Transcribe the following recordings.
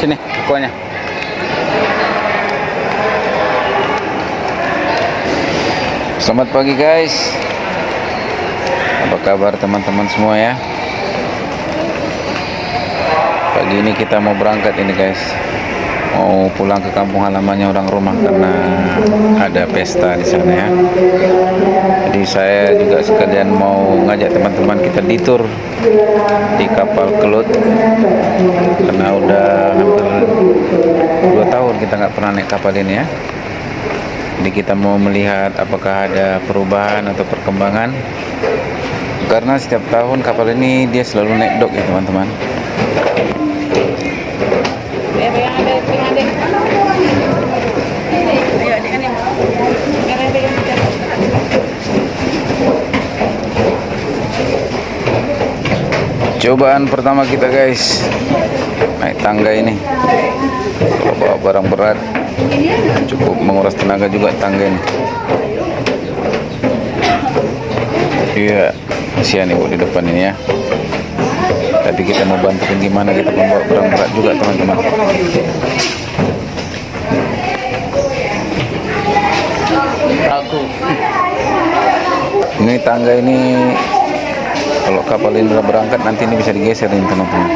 Sini kuahnya. Selamat pagi guys. Apa kabar teman-teman semua ya? Pagi ini kita mau berangkat ini guys. Mau pulang ke kampung halamannya orang rumah karena ada pesta di sana ya. Jadi saya juga sekalian mau ngajak teman-teman kita di tour di kapal Kelut karena udah hampir 2 tahun kita nggak pernah naik kapal ini ya. Jadi kita mau melihat apakah ada perubahan atau perkembangan, karena setiap tahun kapal ini dia selalu naik dok ya teman-teman. Cobaan pertama kita guys, naik tangga ini. Kalau bawa barang berat cukup menguras tenaga juga tangga ini. Iya, kasihan ibu di depan ini ya. Tapi kita mau bantuin gimana kita membawa barang berat juga teman-teman. Ini tangga ini kalau kapal ini udah berangkat nanti ini bisa digeser ini teman-teman.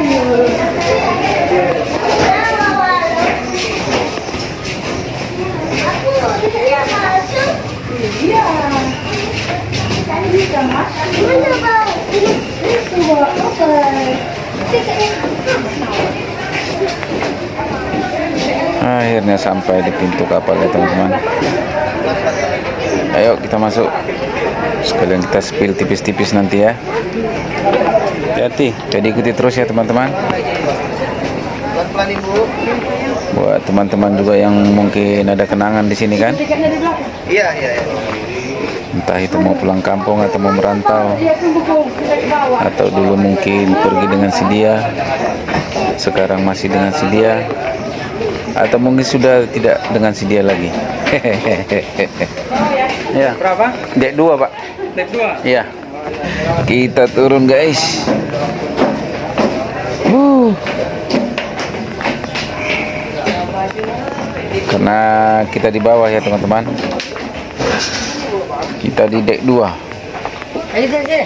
Akhirnya sampai di pintu kapal ya teman-teman. Ayo kita masuk. Sekalian kita spill tipis-tipis nanti ya. Hati-hati, jadi ikuti terus ya teman-teman. Buat teman-teman juga yang mungkin ada kenangan di sini kan? Iya. Entah itu mau pulang kampung atau mau merantau, atau dulu mungkin pergi dengan si dia, sekarang masih dengan si dia, atau mungkin sudah tidak dengan si dia lagi. Ya. Berapa? Dek 2 pak. Dek 2? Iya. Kita turun guys. Karena kita di bawah ya teman-teman. Kita di dek 2. Ayo sini.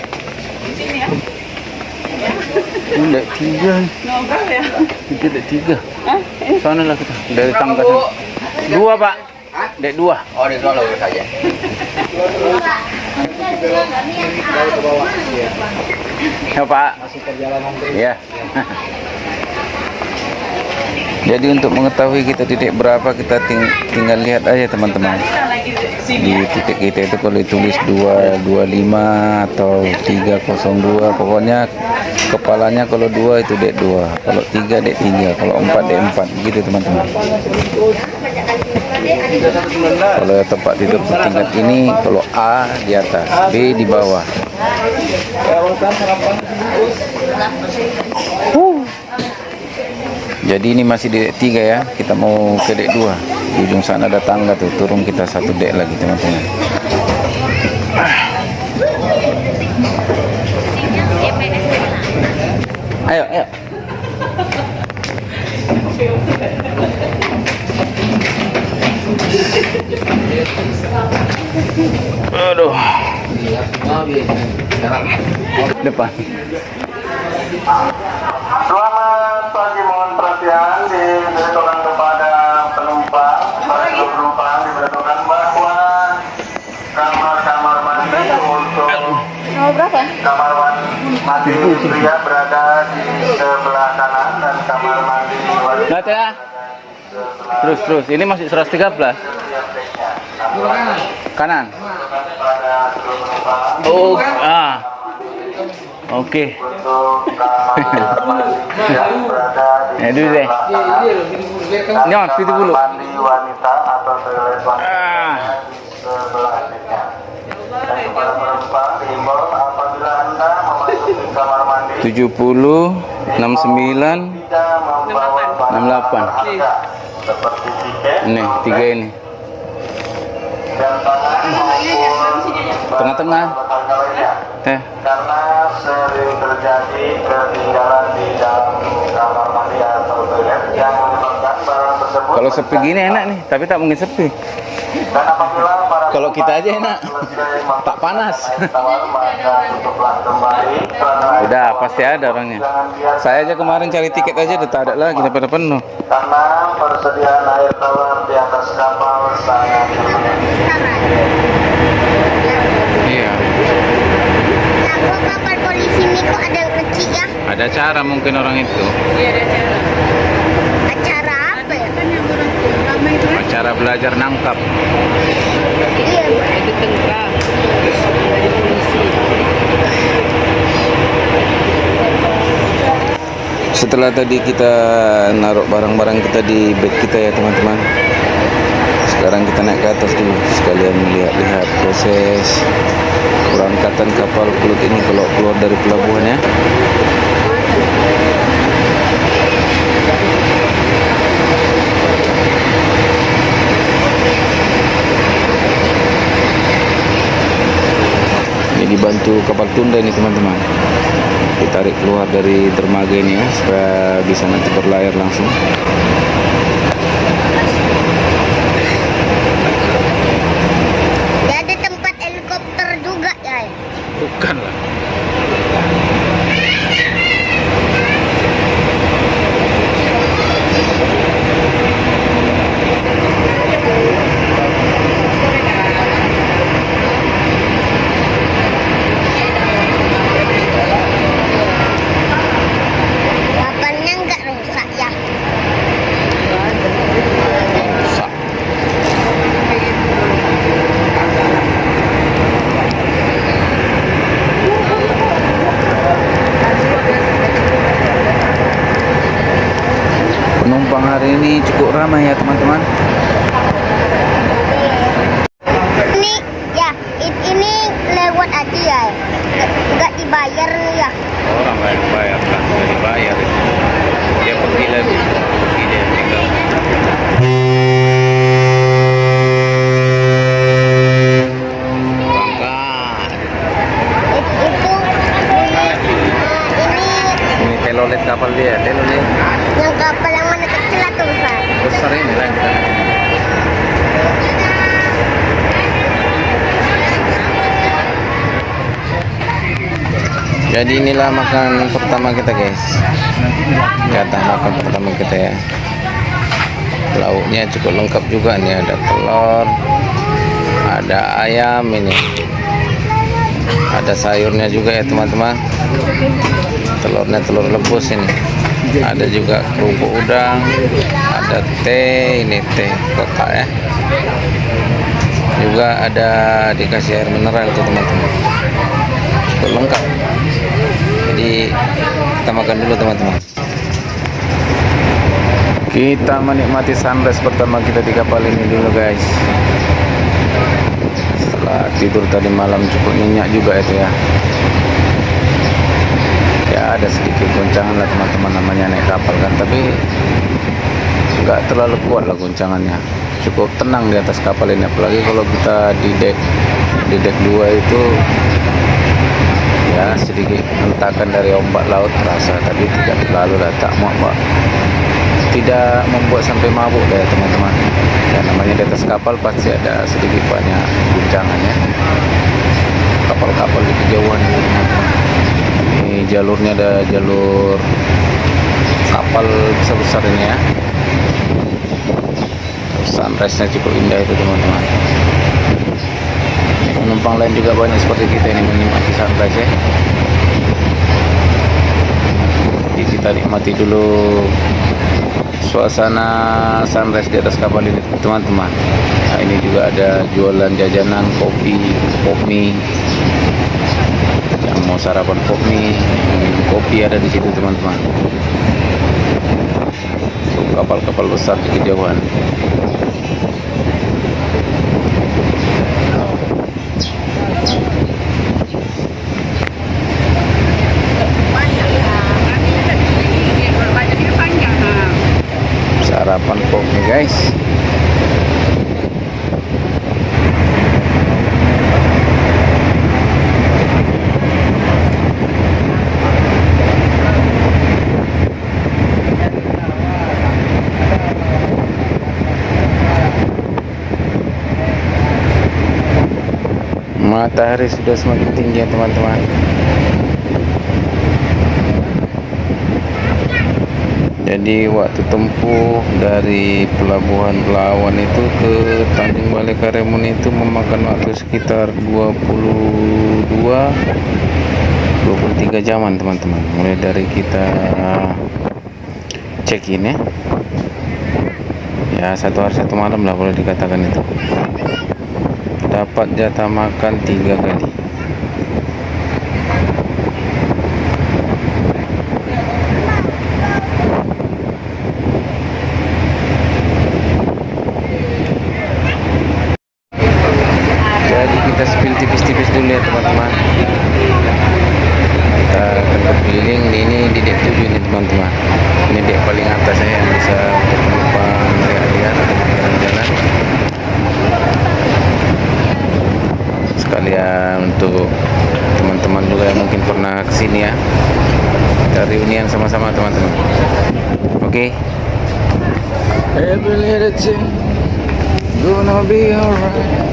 Ini dek 3. Ngobrol ya? Kita dek 3. Sana lah kita. Dari tangga sana. 2 pak. Dek 2. Oh, dek 2 lurus saja. Ya pak. Masih perjalanan terus. Ya. Jadi untuk mengetahui kita titik berapa, kita tinggal lihat aja teman-teman. Di titik kita itu kalau ditulis 225 atau 302, pokoknya kepalanya kalau 2 itu dek 2, kalau 3 dek 3, kalau 4 dek 4, begitu teman-teman. Kalau tempat tidur bertingkat ini, kalau A di atas, B di bawah. Jadi ini masih di dek 3 ya, kita mau ke dek 2. Di ujung sana ada tangga tuh, turun kita 1 dek lagi teman-teman. Ayo. Aduh. Depan. Selamat pagi, mohon perhatian diberitahukan kepada penumpang diberitahukan bahwa kamar mandi untuk kamar mandi pria berada di sebelah kanan dan kamar mandi wanita Lihat ya. Terus. Ini masih 113. Kanan. Oh, Oke. untuk kamar mandi yang berada di Ya dulu deh. Ini mas, itu dulu. mandi wanita atau toilet wanita di sebelah kirinya. Dan kepada penumpang diimbau apabila Anda memasuki kamar mandi 70, 69, tidak membawa barang 68. berharga seperti tiket, Ini 3 ini. jam tangan maupun Tengah-tengah. berharga lainnya. Karena sering terjadi ketinggalan di dalam kamar mandi atau toilet yang Kalau sepi gini enak nih, tapi tak mungkin sepi. Dan apabila para Kalau kita aja enak, tak panas. Udah pasti ada orangnya. Saya aja kemarin cari tiket aja udah tak ada lagi daripada penuh. Karena persediaan air tawar di atas kapal sangat terbatas. Iya. Kok kapal polisi ini kok ada yang kecil ya? Ada cara mungkin orang itu. Acara apa ya? Cara belajar nangkap. Iya, Setelah tadi kita naruh barang-barang kita di bag kita ya teman-teman. Sekarang kita naik ke atas dulu sekalian lihat-lihat proses keberangkatan kapal Pluit ini kalau keluar dari pelabuhan ya. Ini dibantu kapal tunda ini teman-teman. Ditarik keluar dari dermaga ini ya supaya bisa nanti berlayar langsung. ya ada tempat helikopter juga ya. Bukan lah. Kapalnya nggak rusak ya. Rusak. Penumpang hari ini cukup ramai ya teman-teman. Ini ya, ini lewat aja ya. Nggak dibayar nih ya. Orang lain bayar kan, sudah dibayar itu. Dia pergi lagi, pergi dia tinggal. Berangkat. Itu Ini telolet kapal dia, telolet yang kapal yang mana kecil atau besar? besar ini lah kita. Jadi inilah makan pertama kita guys. Kata makan pertama kita ya. Lauknya cukup lengkap juga nih, ada telur, ada ayam ini, ada sayurnya juga ya teman-teman. Telurnya telur rebus ini, ada juga kerupuk udang, ada teh, ini teh kotak ya, juga ada dikasih air mineral tuh teman-teman, cukup lengkap. Jadi kita makan dulu teman-teman. Kita menikmati sunrise pertama kita di kapal ini dulu guys. Setelah tidur tadi malam cukup nyenyak juga itu ya. Ya ada sedikit goncangan lah teman-teman, namanya naik kapal kan, tapi nggak terlalu kuat lah goncangannya. Cukup tenang di atas kapal ini, apalagi kalau kita di deck 2 itu ya sedikit hentakan dari ombak laut terasa, tapi tidak terlalu lah, tidak membuat sampai mabuk ya teman-teman. Ya namanya di atas kapal pasti ada sedikit banyak guncangannya. Kapal-kapal di kejauhan ini teman-teman. Ini jalurnya ada jalur kapal besar-besar ini ya. Sunrise-nya cukup indah itu teman-teman. Penumpang lain juga banyak seperti kita ini menikmati sunrise ya. Jadi kita nikmati dulu suasana sunrise di atas kapal ini teman-teman. Nah, ini juga ada jualan jajanan, kopi, pop mie. Yang mau sarapan pop mie, kopi ada di situ teman-teman. Kapal-kapal besar di kejauhan. Sarapan pop mie guys. Matahari sudah semakin tinggi ya teman-teman. Jadi waktu tempuh dari Pelabuhan Belawan itu ke Tanjung Balai Karimun itu memakan waktu sekitar 23 jaman teman-teman. Mulai dari kita check in ya 1 hari 1 malam lah boleh dikatakan itu. Dapat jatah makan 3 kali. Jadi kita spill tipis-tipis dulu ya teman-teman. Kita akan keliling ini di dek 7 ini teman-teman. Ini dek paling atas saya yang bisa penumpang lihat atau jalan-jalan. Sekalian untuk teman-teman juga yang mungkin pernah kesini ya, kita reunian sama-sama teman-teman. Oke. Every little thing gonna be alright.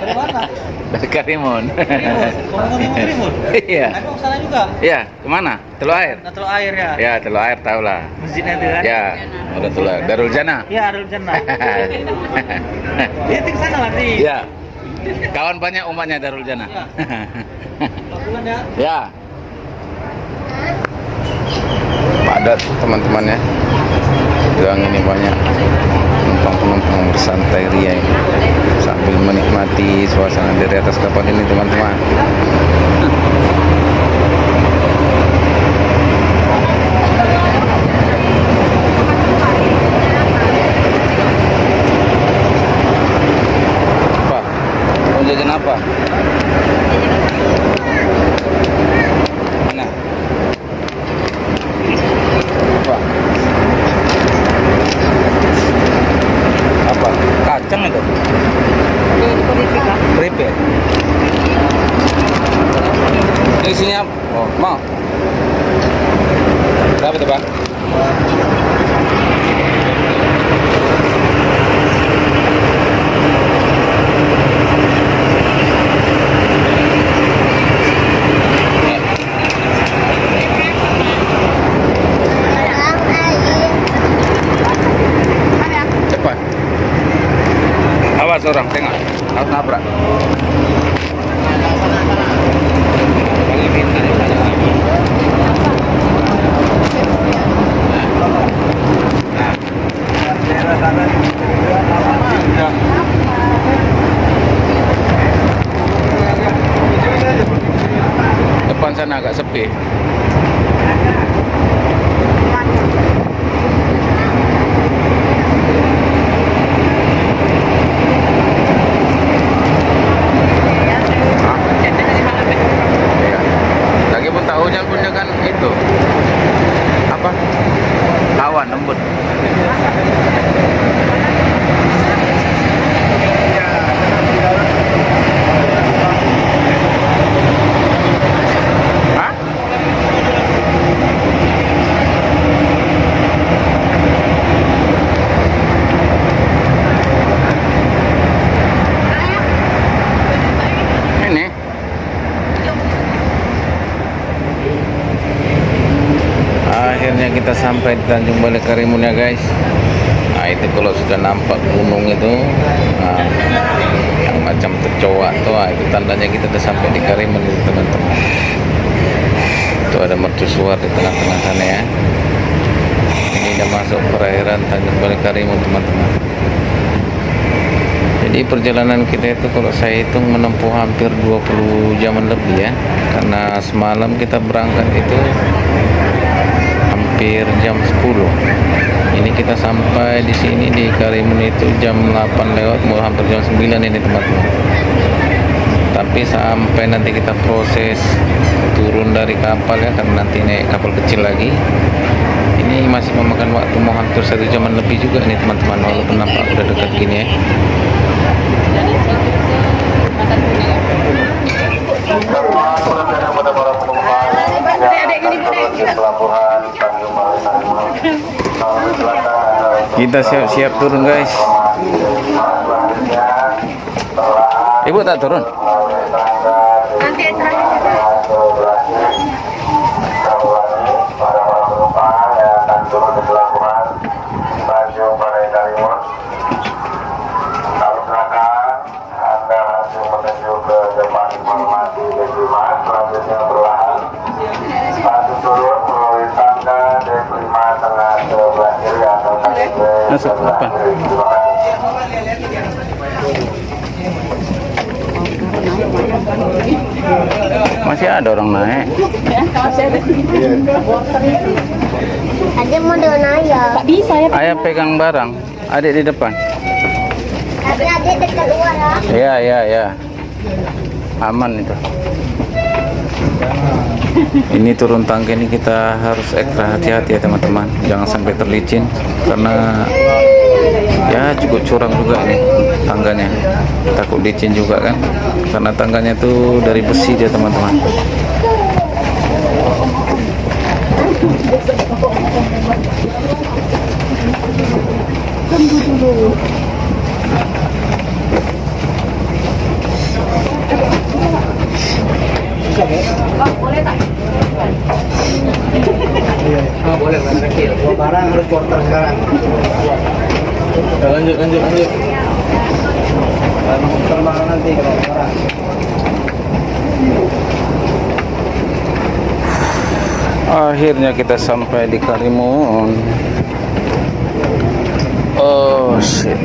Dari mana? Dari Karimun. Karimun. Iya. Aku sana juga. Iya, kemana? Teluk Air. Nah, Teluk Air ya. Ya, Teluk Air tahu lah. Masjidnya itu kan? Ya, ada Teluk Air. Darul Jannah. Iya, Darul Jannah. Dia di sana nanti. Ya. Kawan banyak umatnya Darul Jannah. Bulan ya. Ya. Padat teman-teman ya. Gang ini banyak penumpang-penumpang bersantai ria ini sambil menikmati suasana dari atas kapal ini teman-teman. Apa? Mau jajan apa? Mana? Apa? Apa? Kacang itu? Keripik. Ini isinya apa? Oh, mau? Berapa tuh, Bang? Cepat. Awas orang, tengok. Harus nabrak. Depan sana agak sepi. Iya. Lagi pun tahunya punya kan itu apa? Awan lembut. Hah? Ini akhirnya kita sampai di Tanjung Balai Karimun ya guys. Nah itu kalau sudah nampak gunung itu, nah, yang macam tercowak tuh, itu tandanya kita sudah sampai di Karimun itu teman-teman. Itu ada mercusuar di tengah-tengah sana ya. Ini udah masuk perairan Tanjung Balai Karimun teman-teman. Jadi perjalanan kita itu kalau saya hitung menempuh hampir 20 jaman lebih ya. Karena semalam kita berangkat itu hampir jam 10. Ini kita sampai di sini di Karimun itu jam 8 lewat, mau hampir jam 9 ini teman-teman. Tapi sampai nanti kita proses turun dari kapal ya, karena nanti naik kapal kecil lagi. Ini masih memakan waktu mau hampir 1 jaman lebih juga nih teman-teman, walaupun nampak udah dekat gini ya. Kita siap-siap turun guys. Ibu tak turun? Nanti para penumpang yang akan turun di pelabuhan Tanjung Balai Karimun. Kalau silakan Anda langsung menuju ke depan informasi D5, selanjutnya perlahan langsung turun melalui tangga D5 tengah sebelah kiri atau tangga D sebelah kiri. Terima kasih. Masih ada orang naik. Ada model Naya. Tak bisa ya. Ayah pegang barang, adik di depan. Tapi adik dekat luar ya. Ya. Aman itu. Ini turun tangga ini kita harus ekstra hati-hati ya teman-teman. Jangan sampai terlicin karena ya cukup curam juga nih tangganya. Takut licin juga kan. Karena tangganya tuh dari besi dia teman-teman. Boleh barang reporter sekarang. Lanjut. Terbangan nanti kalau barang. Akhirnya kita sampai di Karimun. Oh shit.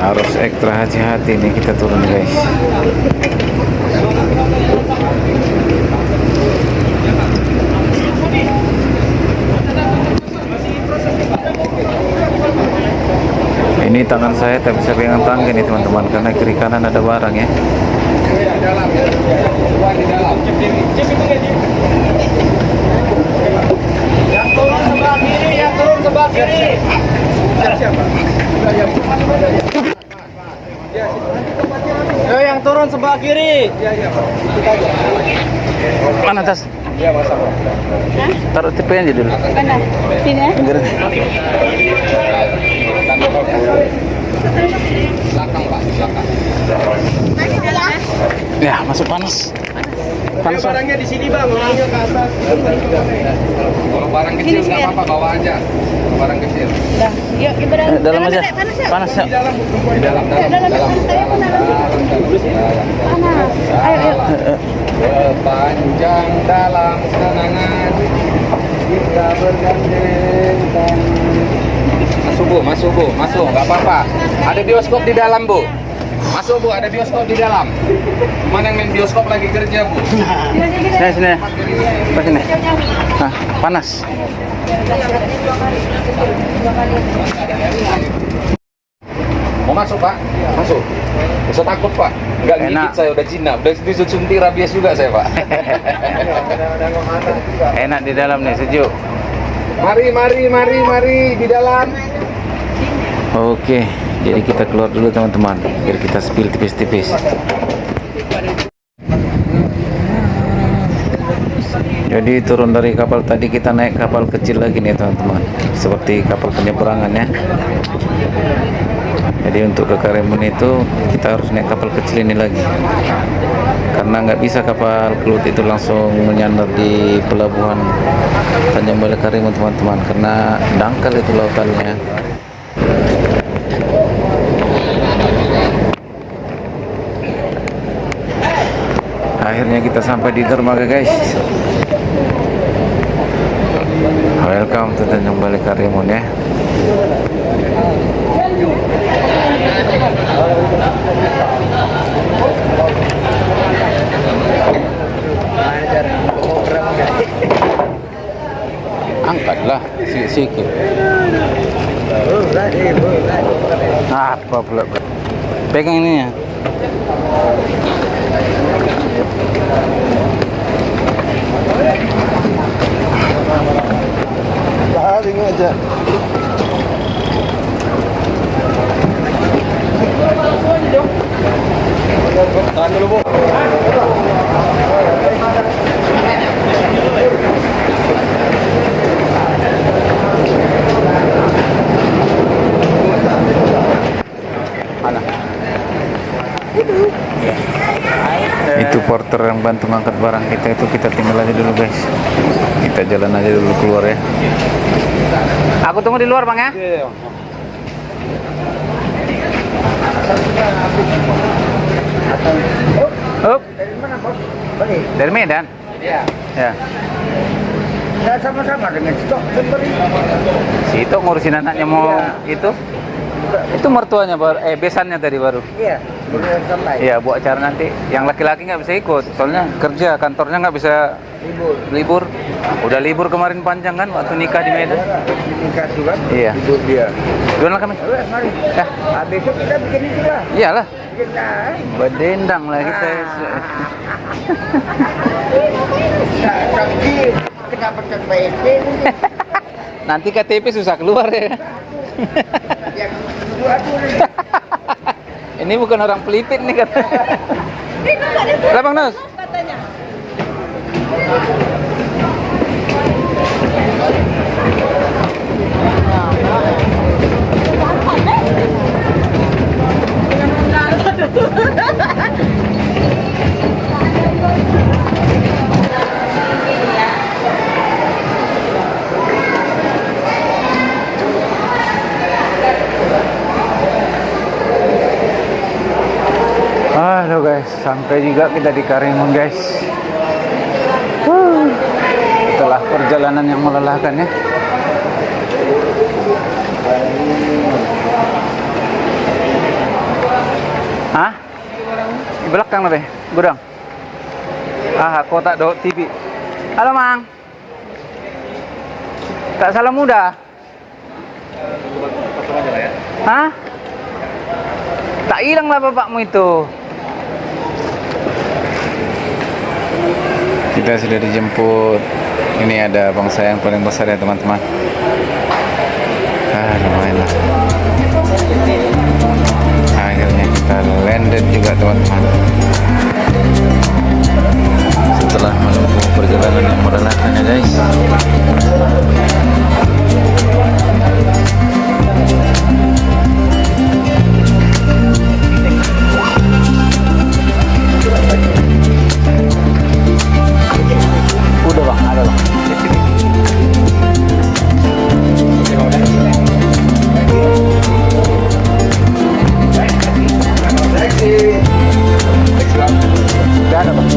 Harus ekstra hati-hati nih kita turun guys. Ini tangan saya tak bisa pegang tangga nih teman-teman karena kiri kanan ada barang ya. Yang turun sebelah kiri. Yang turun sebelah kiri. Mana tas? Taruh tipe aja dulu. Mana? Sini ya. Belakang Pak, belakang. Masuk ya. Ya masuk panas. Panas. Barangnya di sini Bang, orangnya ke atas. Kalau barang kecil Sini, nggak sini. apa-apa, bawa aja. Barang kecil. Dah. Yuk, ibarat Dalam aja. Panas ya. Panas ya. Di dalam. Dalam. Saya panas. Ayo. Sepanjang dalam kenangan kita bergandeng tangan. Masuk Bu, nggak apa-apa. Ada bioskop di dalam Bu. Masuk Bu, ada bioskop di dalam. Mana yang main bioskop lagi kerja Bu? Sini. Pas sini. Nah, panas. Mau masuk Pak? Masuk. Usah takut Pak. Nggak Enak. gigit saya, udah jinak. Udah disuntik rabies juga saya Pak. Enak di dalam nih, sejuk. Mari di dalam. Oke, jadi kita keluar dulu teman-teman, biar kita spill tipis-tipis. Jadi turun dari kapal tadi kita naik kapal kecil lagi nih teman-teman, seperti kapal penyeberangan ya. Jadi untuk ke Karimun itu kita harus naik kapal kecil ini lagi, karena nggak bisa kapal kelut itu langsung menyandar di pelabuhan Tanjung Balai Karimun teman-teman, karena dangkal itu lautannya. Akhirnya kita sampai di dermaga guys. Welcome to Tanjung Balai Karimun ya. Angkatlah sikit. Apa pula? Pegang ini ya. Paling aja. Tahan dulu, Bu. Itu porter yang bantu ngangkat barang kita, itu kita tinggal aja dulu guys. Kita jalan aja dulu keluar ya. Aku tunggu di luar bang ya. Up. Dari Medan. Ya. Ya. Saya sama-sama dengan stok sembari. Si itu ngurusin anaknya mau Iya. itu mertuanya baru, besannya tadi baru. Iya, belum sampai. Iya, buat acara nanti. Yang laki-laki nggak bisa ikut, soalnya kerja, kantornya nggak bisa libur. Udah libur kemarin panjang kan, waktu nikah di Medan. Nikah juga. Iya. Libur dia. Jualan kami. Mari. Ya. Besok kita bikin itu lah. Iyalah. Bikin lah. Bedendang lah kita. Tapi kenapa tanpa SD? Nanti KTP susah keluar ya. Yang dua tuh. Ini bukan orang pelipit nih kata. Lah Bang Nus. Katanya. Halo guys, sampai juga kita di Karimun guys. Setelah perjalanan yang melelahkan ya. Hah? Di belakang lebih, gudang. Kotak do TV. Halo Mang. Tak salah muda. Hah? Tak hilang lah bapakmu itu. Kita sudah dijemput. Ini ada bangsa yang paling besar ya teman-teman. Lumayan lah. Akhirnya kita landed juga teman-teman. Setelah menempuh perjalanan yang melelahkan ya guys. Udah bang, ada bang. Udah ada bang.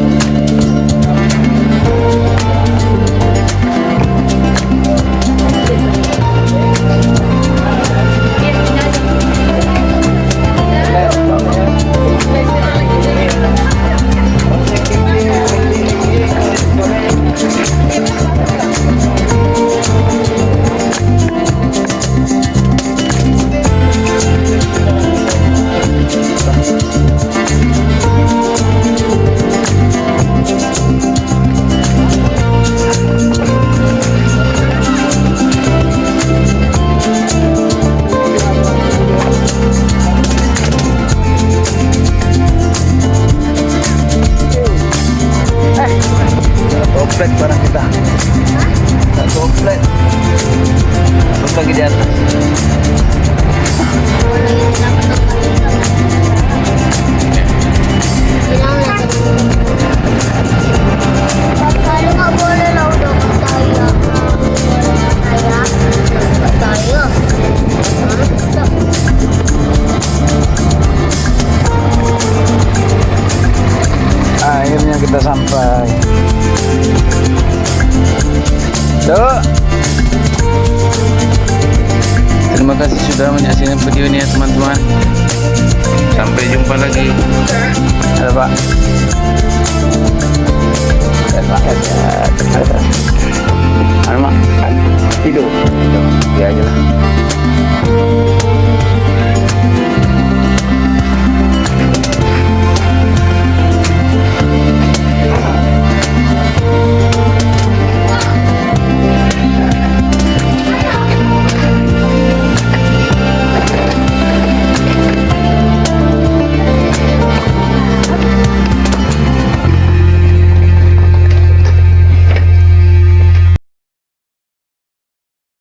Toplet barang kita. Toplet. Belum lagi di atas. Kalau nggak boleh lah udah percaya. Percaya. Akhirnya kita sampai. Tuh. Terima kasih sudah menyaksikan video ini ya teman-teman. Sampai jumpa lagi. Ada Pak.